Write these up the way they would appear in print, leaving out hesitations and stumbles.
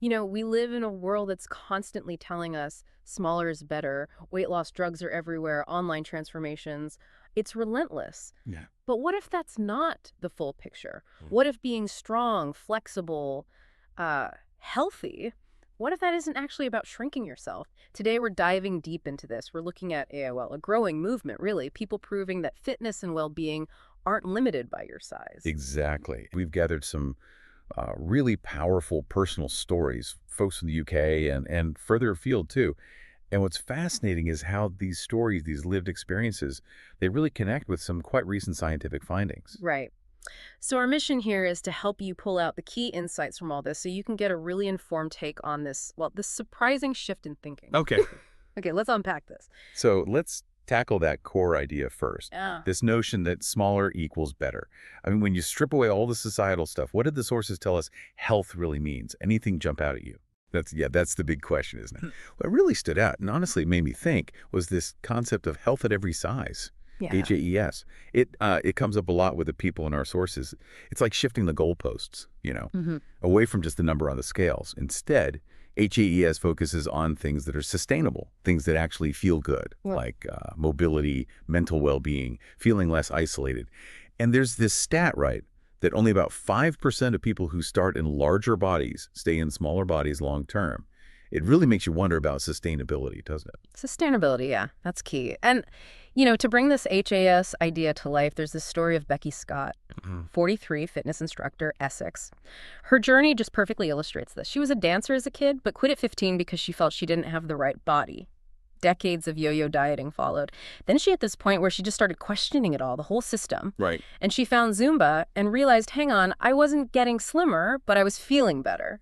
We live in a world that's constantly telling us smaller is better, weight loss drugs are everywhere, online transformations. It's relentless. Yeah. But what if that's not the full picture? Mm. What if being strong, flexible, healthy, what if that isn't actually about shrinking yourself? Today, we're diving deep into this. We're looking at a growing movement, really. People proving that fitness and well-being aren't limited by your size. Exactly. We've gathered some really powerful personal stories, folks from the UK and further afield too. And what's fascinating is how these stories, these lived experiences, they really connect with some quite recent scientific findings. Right. So our mission here is to help you pull out the key insights from all this so you can get a really informed take on this surprising shift in thinking. Okay. Okay, let's unpack this. So let's tackle that core idea first. Yeah. This notion that smaller equals better. I mean, when you strip away all the societal stuff, what did the sources tell us health really means? Anything jump out at you? That's the big question, isn't it? What really stood out, and honestly made me think, was this concept of health at every size. Yeah. HAES. It comes up a lot with the people in our sources. It's like shifting the goalposts, away from just the number on the scales. Instead, HAES focuses on things that are sustainable, things that actually feel good, like mobility, mental well-being, feeling less isolated. And there's this stat, right, that only about 5% of people who start in larger bodies stay in smaller bodies long term. It really makes you wonder about sustainability, doesn't it? Sustainability, yeah, that's key. And, to bring this HAS idea to life, there's this story of Becky Scott, 43, fitness instructor, Essex. Her journey just perfectly illustrates this. She was a dancer as a kid, but quit at 15 because she felt she didn't have the right body. Decades of yo-yo dieting followed. Then she hit this point where she just started questioning it all, the whole system. Right. And she found Zumba and realized, hang on, I wasn't getting slimmer, but I was feeling better.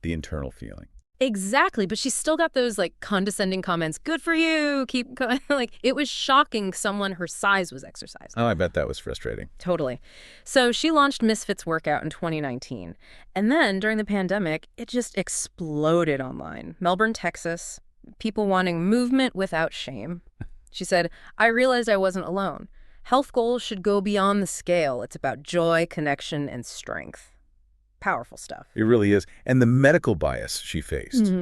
The internal feeling. Exactly, but she still got those condescending comments. Good for you. Keep going. It was shocking someone her size was exercising. Oh, I bet that was frustrating. Totally. So she launched Misfits Workout in 2019. And then during the pandemic, it just exploded online. Melbourne, Texas, people wanting movement without shame. She said, I realized I wasn't alone. Health goals should go beyond the scale. It's about joy, connection, and strength. Powerful stuff. It really is. And the medical bias she faced,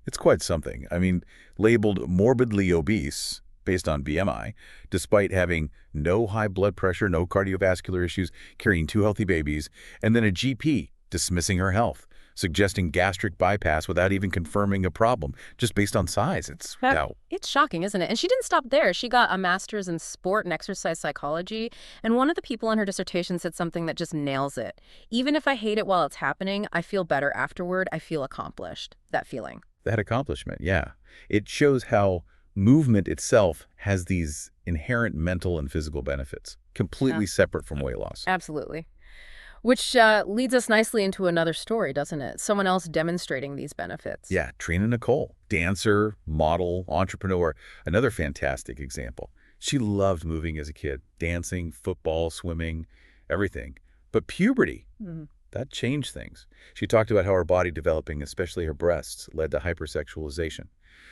it's quite something. I mean, labeled morbidly obese based on BMI, despite having no high blood pressure, no cardiovascular issues, carrying 2 healthy babies, and then a GP dismissing her health, suggesting gastric bypass without even confirming a problem, just based on size. It's shocking, isn't it? And she didn't stop there. She got a master's in sport and exercise psychology. And one of the people on her dissertation said something that just nails it. Even if I hate it while it's happening, I feel better afterward. I feel accomplished. That feeling. That accomplishment, yeah. It shows how movement itself has these inherent mental and physical benefits, completely separate from weight loss. Absolutely. Which leads us nicely into another story, doesn't it? Someone else demonstrating these benefits. Yeah, Trina Nicole, dancer, model, entrepreneur, another fantastic example. She loved moving as a kid, dancing, football, swimming, everything. But puberty, that changed things. She talked about how her body developing, especially her breasts, led to hypersexualization.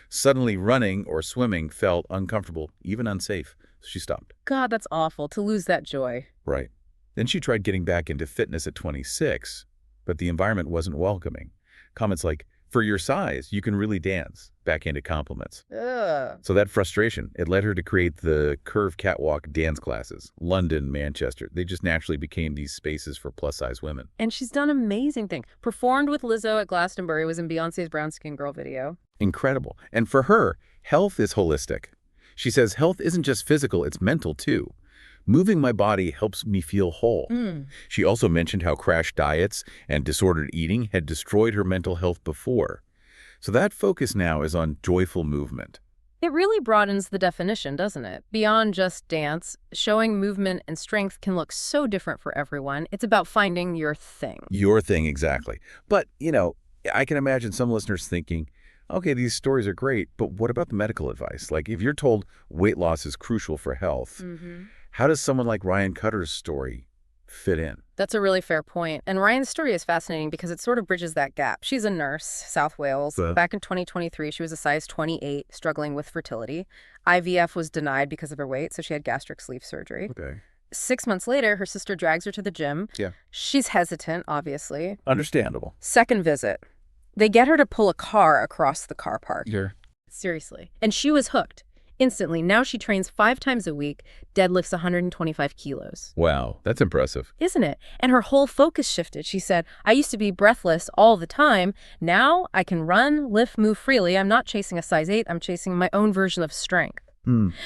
Suddenly running or swimming felt uncomfortable, even unsafe. So she stopped. God, that's awful, to lose that joy. Right. Then she tried getting back into fitness at 26, but the environment wasn't welcoming. Comments like, for your size, you can really dance, backhanded compliments. Ugh. So that frustration, it led her to create the Curve Catwalk dance classes. London, Manchester, they just naturally became these spaces for plus-size women. And she's done amazing things. Performed with Lizzo at Glastonbury, was in Beyonce's Brown Skin Girl video. Incredible. And for her, health is holistic. She says health isn't just physical, it's mental too. Moving my body helps me feel whole. She also mentioned how crash diets and disordered eating had destroyed her mental health before. So that focus now is on joyful movement. It really broadens the definition, doesn't it? Beyond just dance, showing movement and strength can look so different for everyone. It's about finding your thing. Your thing, exactly. But, I can imagine some listeners thinking, okay, these stories are great, but what about the medical advice? Like, if you're told weight loss is crucial for health, how does someone like Ryan Cutter's story fit in? That's a really fair point. And Ryan's story is fascinating because it sort of bridges that gap. She's a nurse, South Wales. Back in 2023, she was a size 28, struggling with fertility. IVF was denied because of her weight, so she had gastric sleeve surgery. Okay. 6 months later, her sister drags her to the gym. Yeah. She's hesitant, obviously. Understandable. Second visit. They get her to pull a car across the car park. Sure. Seriously. And she was hooked. Instantly. Now she trains 5 times a week, deadlifts 125 kilos. Wow, that's impressive. Isn't it? And her whole focus shifted. She said, I used to be breathless all the time. Now I can run, lift, move freely. I'm not chasing a size 8. I'm chasing my own version of strength.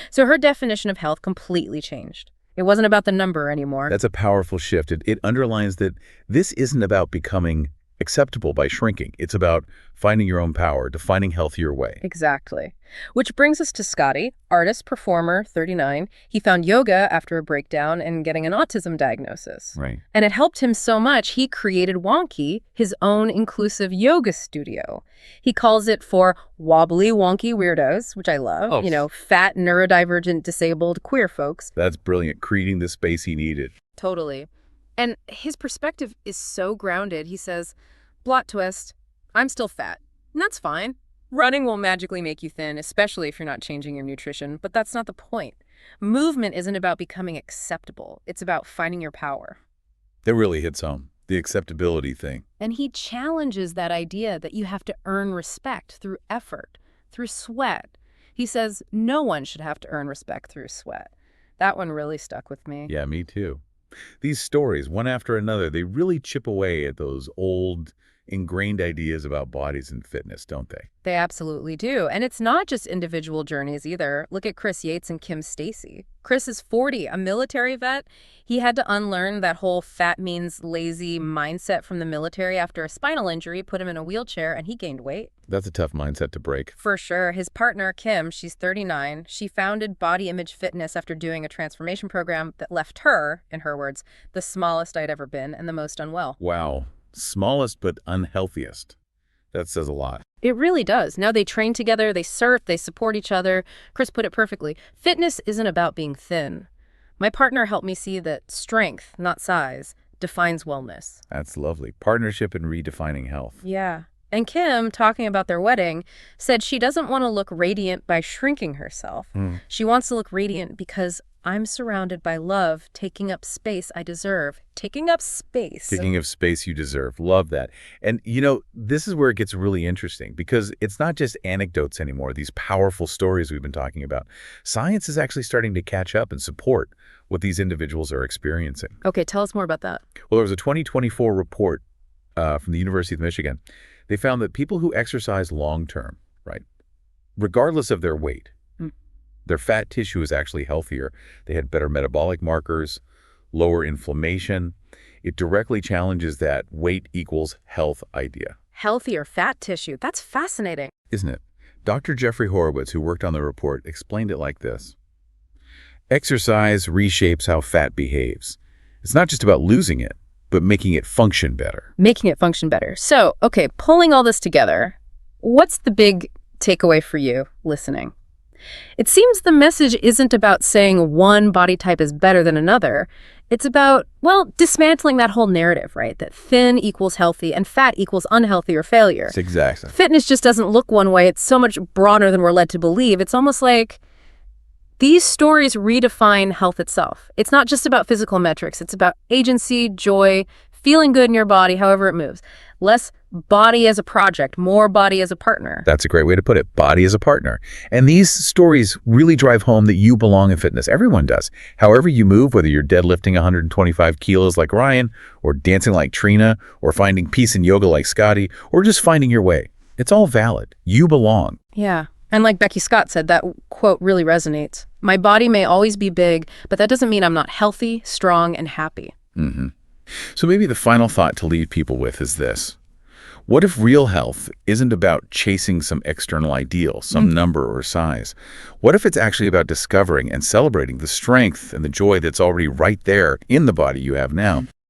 So her definition of health completely changed. It wasn't about the number anymore. That's a powerful shift. It underlines that this isn't about becoming acceptable by shrinking. It's about finding your own power, defining health your way. Exactly. Which brings us to Scotty, artist, performer, 39. He found yoga after a breakdown and getting an autism diagnosis. Right. And it helped him so much, he created Wonky, his own inclusive yoga studio. He calls it for wobbly, wonky weirdos, which I love. Oh. You know, fat, neurodivergent, disabled, queer folks. That's brilliant, creating the space he needed. Totally. And his perspective is so grounded. He says, plot twist, I'm still fat. And that's fine. Running will magically make you thin, especially if you're not changing your nutrition, but that's not the point. Movement isn't about becoming acceptable. It's about finding your power. That really hits home, the acceptability thing. And he challenges that idea that you have to earn respect through effort, through sweat. He says no one should have to earn respect through sweat. That one really stuck with me. Yeah, me too. These stories, one after another, they really chip away at those old, ingrained ideas about bodies and fitness, don't they? They absolutely do. And it's not just individual journeys either. Look at Chris Yates and Kim Stacy. Chris is 40, a military vet. He had to unlearn that whole fat means lazy mindset from the military after a spinal injury, put him in a wheelchair, and he gained weight. That's a tough mindset to break. For sure. His partner, Kim, she's 39. She founded Body Image Fitness after doing a transformation program that left her, in her words, the smallest I'd ever been and the most unwell. Wow. Smallest but unhealthiest. That says a lot. It really does. Now they train together, they surf, they support each other. Chris put it perfectly. Fitness isn't about being thin. My partner helped me see that strength, not size, defines wellness. That's lovely. Partnership in redefining health. Yeah. And Kim, talking about their wedding, said she doesn't want to look radiant by shrinking herself. She wants to look radiant because I'm surrounded by love, taking up space I deserve. Taking up space. Taking up space you deserve. Love that. And, you know, this is where it gets really interesting because it's not just anecdotes anymore, these powerful stories we've been talking about. Science is actually starting to catch up and support what these individuals are experiencing. Okay, tell us more about that. Well, there was a 2024 report from the University of Michigan. They found that people who exercise long-term, right, regardless of their weight, their fat tissue is actually healthier. They had better metabolic markers, lower inflammation. It directly challenges that weight equals health idea. Healthier fat tissue. That's fascinating. Isn't it? Dr. Jeffrey Horowitz, who worked on the report, explained it like this. Exercise reshapes how fat behaves. It's not just about losing it, but making it function better. Making it function better. So, okay, pulling all this together, what's the big takeaway for you listening? It seems the message isn't about saying one body type is better than another. It's about, well, dismantling that whole narrative, right? That thin equals healthy and fat equals unhealthy or failure. It's exactly. Fitness just doesn't look one way. It's so much broader than we're led to believe. It's almost like these stories redefine health itself. It's not just about physical metrics. It's about agency, joy, feeling good in your body, however it moves. Less body as a project, more body as a partner. That's a great way to put it. Body as a partner. And these stories really drive home that you belong in fitness. Everyone does. However you move, whether you're deadlifting 125 kilos like Ryan, or dancing like Trina, or finding peace in yoga like Scotty, or just finding your way. It's all valid. You belong. Yeah. And like Becky Scott said, that quote really resonates. My body may always be big, but that doesn't mean I'm not healthy, strong, and happy. So maybe the final thought to leave people with is this. What if real health isn't about chasing some external ideal, some number or size? What if it's actually about discovering and celebrating the strength and the joy that's already right there in the body you have now?